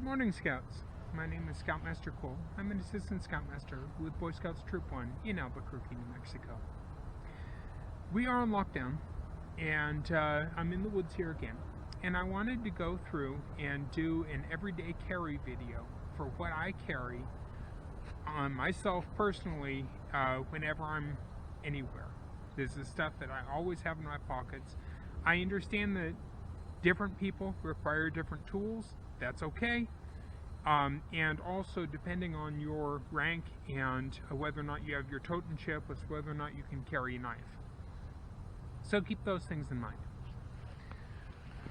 Good morning, Scouts. My name is Scoutmaster Cole. I'm an Assistant Scoutmaster with Boy Scouts Troop 1 in Albuquerque, New Mexico. We are on lockdown, and I'm in the woods here again. And I wanted to go through and do an everyday carry video for what I carry on myself personally whenever I'm anywhere. This is stuff that I always have in my pockets. I understand that different people require different tools. That's okay. And also, depending on your rank and whether or not you have your totem chip, with whether or not you can carry a knife. So keep those things in mind.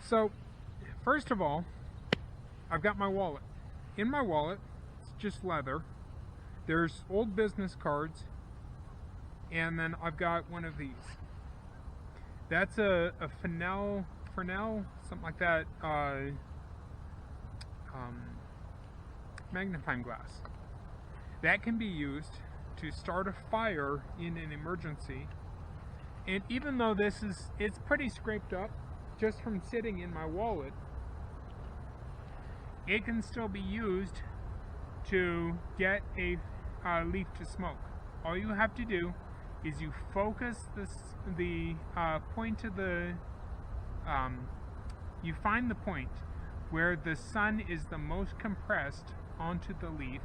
So, first of all, I've got my wallet. In my wallet, it's just leather. There's old business cards, and then I've got one of these. That's a Fresnel, something like that, magnifying glass. That can be used to start a fire in an emergency. And even though it's pretty scraped up just from sitting in my wallet, it can still be used to get a leaf to smoke. All you have to do is you focus the point of the you find the point where the sun is the most compressed onto the leaf,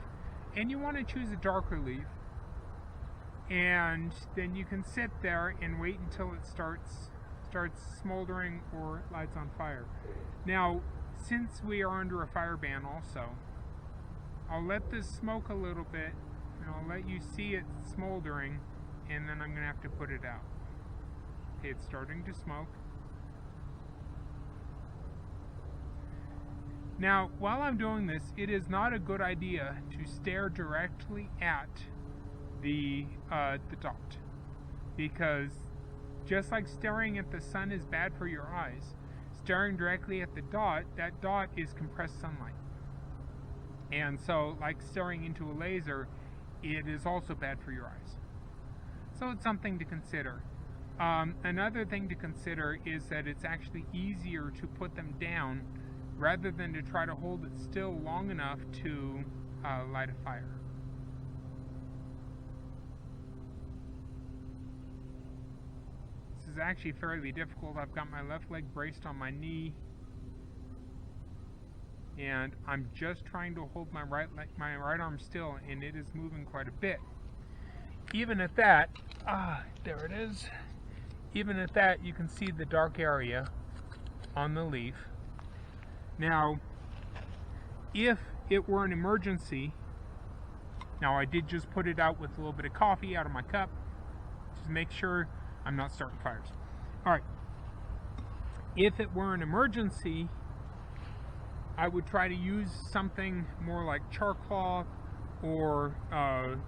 and you want to choose a darker leaf, and then you can sit there and wait until it starts smoldering or lights on fire. Now, since we are under a fire ban also, I'll let this smoke a little bit, and I'll let you see it smoldering, and then I'm going to have to put it out. Okay, it's starting to smoke. Now, while I'm doing this, it is not a good idea to stare directly at the dot, because just like staring at the sun is bad for your eyes, staring directly at the dot, that dot is compressed sunlight. And so, like staring into a laser, it is also bad for your eyes. So it's something to consider. Another thing to consider is that it's actually easier to put them down rather than to try to hold it still long enough to light a fire. This is actually fairly difficult. I've got my left leg braced on my knee, and I'm just trying to hold my right arm still, and it is moving quite a bit. Even at that, there it is. Even at that, you can see the dark area on the leaf. Now, if it were an emergency, now I did just put it out with a little bit of coffee out of my cup, just to make sure I'm not starting fires. Alright, if it were an emergency, I would try to use something more like charcloth or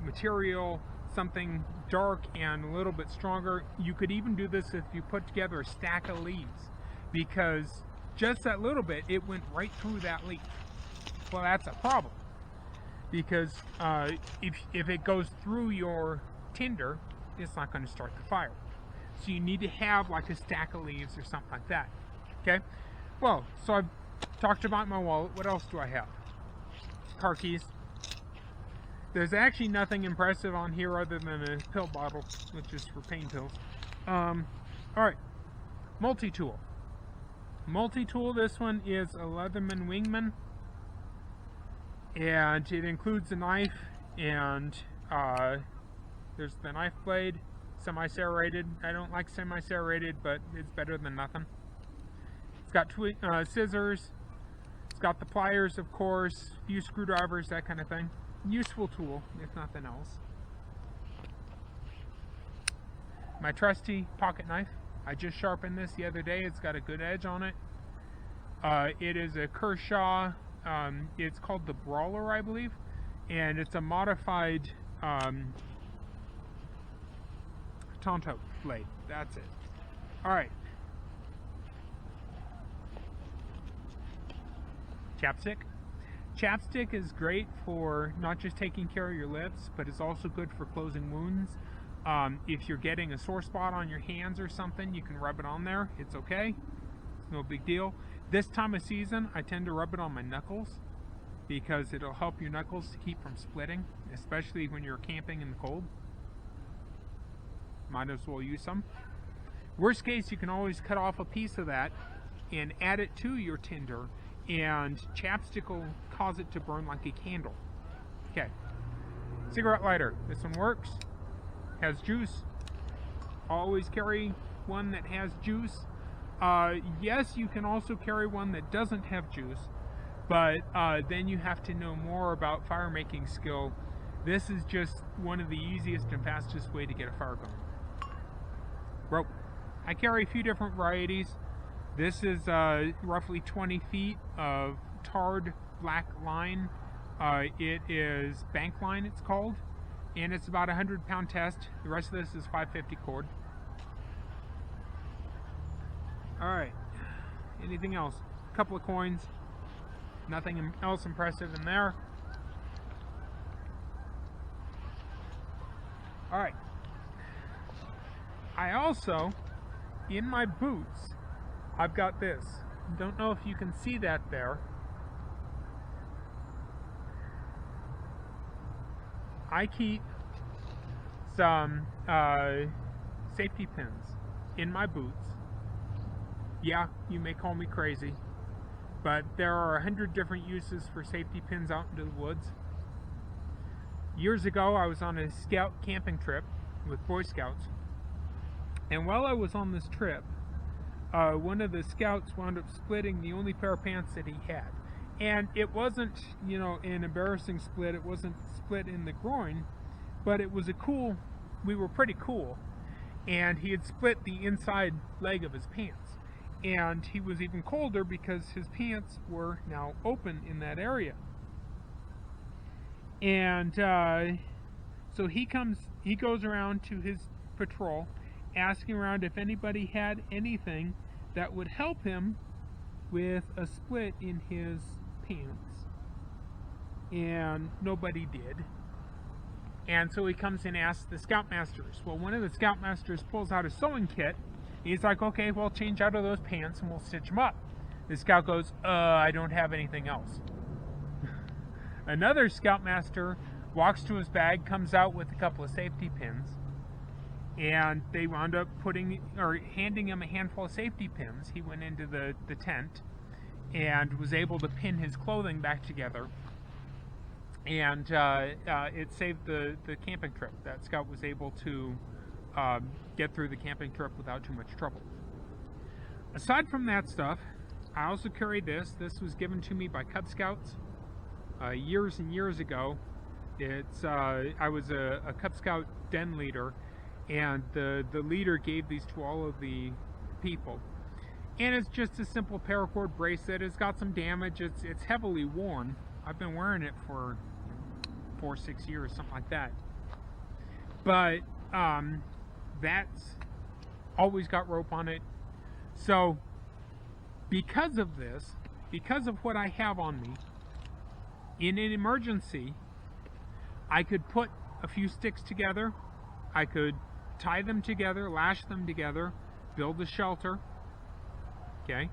material, something dark and a little bit stronger. You could even do this if you put together a stack of leaves, because just that little bit, it went right through that leaf. Well, that's a problem, because if it goes through your tinder, it's not going to start the fire. So you need to have like a stack of leaves or something like that. Okay? Well, so I've talked about my wallet. What else do I have? Car keys. There's actually nothing impressive on here other than a pill bottle, which is for pain pills. Alright, multi-tool. Multi-tool, this one is a Leatherman Wingman, and it includes a knife, and there's the knife blade, semi-serrated. I don't like semi-serrated, but it's better than nothing. It's got scissors, it's got the pliers, of course, a few screwdrivers, that kind of thing. Useful tool, if nothing else. My trusty pocket knife. I just sharpened this the other day. It's got a good edge on it. It is a Kershaw. It's called the Brawler, I believe, and it's a modified Tonto blade. That's it. Alright. Chapstick. Chapstick is great for not just taking care of your lips, but it's also good for closing wounds. If you're getting a sore spot on your hands or something, you can rub it on there. It's okay. It's no big deal. This time of season, I tend to rub it on my knuckles. because it'll help your knuckles to keep from splitting, especially when you're camping in the cold. Might as well use some. Worst case, you can always cut off a piece of that and add it to your tinder, and chapstick will cause it to burn like a candle. Okay. Cigarette lighter. This one works. Has juice. Always carry one that has juice. Yes, you can also carry one that doesn't have juice, but then you have to know more about fire making skill. This is just one of the easiest and fastest way to get a fire going. Rope. I carry a few different varieties. This is roughly 20 feet of tarred black line. It is bank line, it's called, and it's about a 100-pound test. The rest of this is 550 cord. Alright, anything else? A couple of coins. Nothing else impressive in there. Alright. I also, in my boots, I've got this. Don't know if you can see that there. I keep some safety pins in my boots. Yeah, you may call me crazy, but there are 100 different uses for safety pins out into the woods. Years ago, I was on a scout camping trip with Boy Scouts, and while I was on this trip, one of the scouts wound up splitting the only pair of pants that he had. And it wasn't, you know, an embarrassing split. It wasn't split in the groin, but it was we were pretty cool. And he had split the inside leg of his pants. And he was even colder because his pants were now open in that area. And so he goes around to his patrol, asking around if anybody had anything that would help him with a split in his pants, and nobody did. And so he comes and asks the Scoutmasters. Well, one of the Scoutmasters pulls out a sewing kit. He's like, okay, well, change out of those pants and we'll stitch them up. The Scout goes, I don't have anything else. Another Scoutmaster walks to his bag, comes out with a couple of safety pins, and they wound up handing him a handful of safety pins. He went into the tent and was able to pin his clothing back together, and it saved the camping trip. That Scout was able to get through the camping trip without too much trouble. Aside from that stuff, I also carried this. This was given to me by Cub Scouts years and years ago. I was a Cub Scout den leader, and the leader gave these to all of the people. And it's just a simple paracord bracelet. It's got some damage. It's heavily worn. I've been wearing it for 4 or 6 years, something like that. But that's always got rope on it. So because of this, because of what I have on me, in an emergency, I could put a few sticks together. I could tie them together, lash them together, build a shelter. Okay.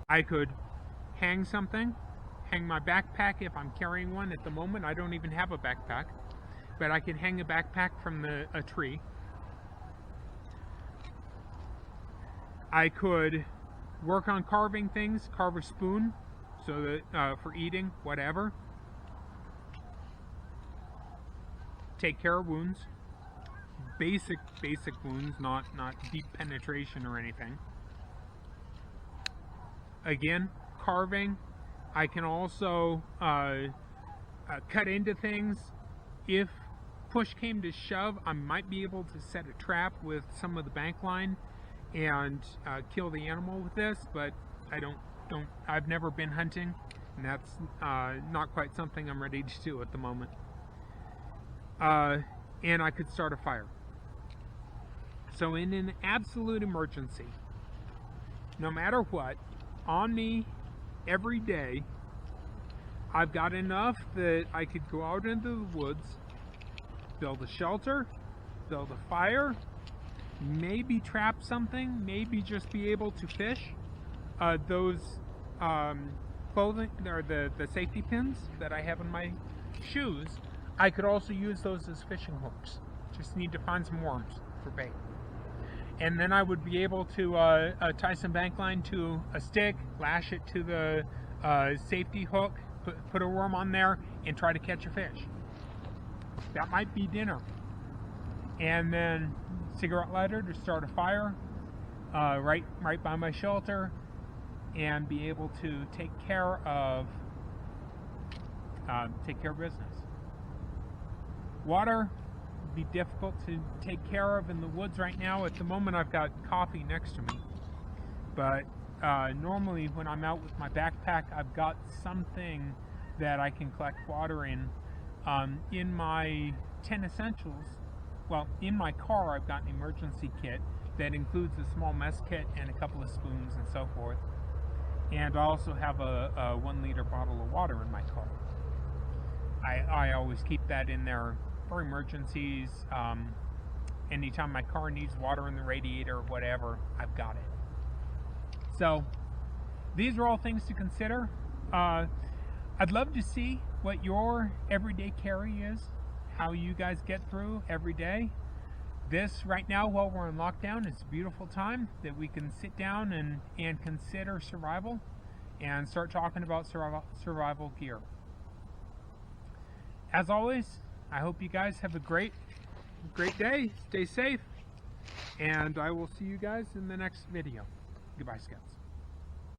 I could hang something, hang my backpack if I'm carrying one. At the moment, I don't even have a backpack, but I can hang a backpack from a tree. I could work on carving things, carve a spoon, so that for eating, whatever. Take care of wounds, basic wounds, not deep penetration or anything. Again, carving. I can also cut into things. If push came to shove, I might be able to set a trap with some of the bank line and kill the animal with this, but I've never been hunting, and that's not quite something I'm ready to do at the moment. And I could start a fire. So in an absolute emergency, no matter what, on me every day, I've got enough that I could go out into the woods, build a shelter, build a fire, maybe trap something, maybe just be able to fish. Those clothing or the safety pins that I have in my shoes, I could also use those as fishing hooks. Just need to find some worms for bait. And then I would be able to tie some bank line to a stick, lash it to the safety hook, put a worm on there, and try to catch a fish. That might be dinner. And then cigarette lighter to start a fire right by my shelter, and be able to take care of business. Water would be difficult to take care of in the woods right now. At the moment, I've got coffee next to me, but normally when I'm out with my backpack, I've got something that I can collect water in. In my 10 essentials, well, in my car, I've got an emergency kit that includes a small mess kit and a couple of spoons and so forth. And I also have a 1 liter bottle of water in my car. I always keep that in there for emergencies. Anytime my car needs water in the radiator or whatever, I've got it. So these are all things to consider. I'd love to see what your everyday carry is, how you guys get through every day. This right now, while we're in lockdown, is a beautiful time that we can sit down and consider survival and start talking about survival gear. As always, I hope you guys have a great day. Stay safe, and I will see you guys in the next video. Goodbye, Scouts.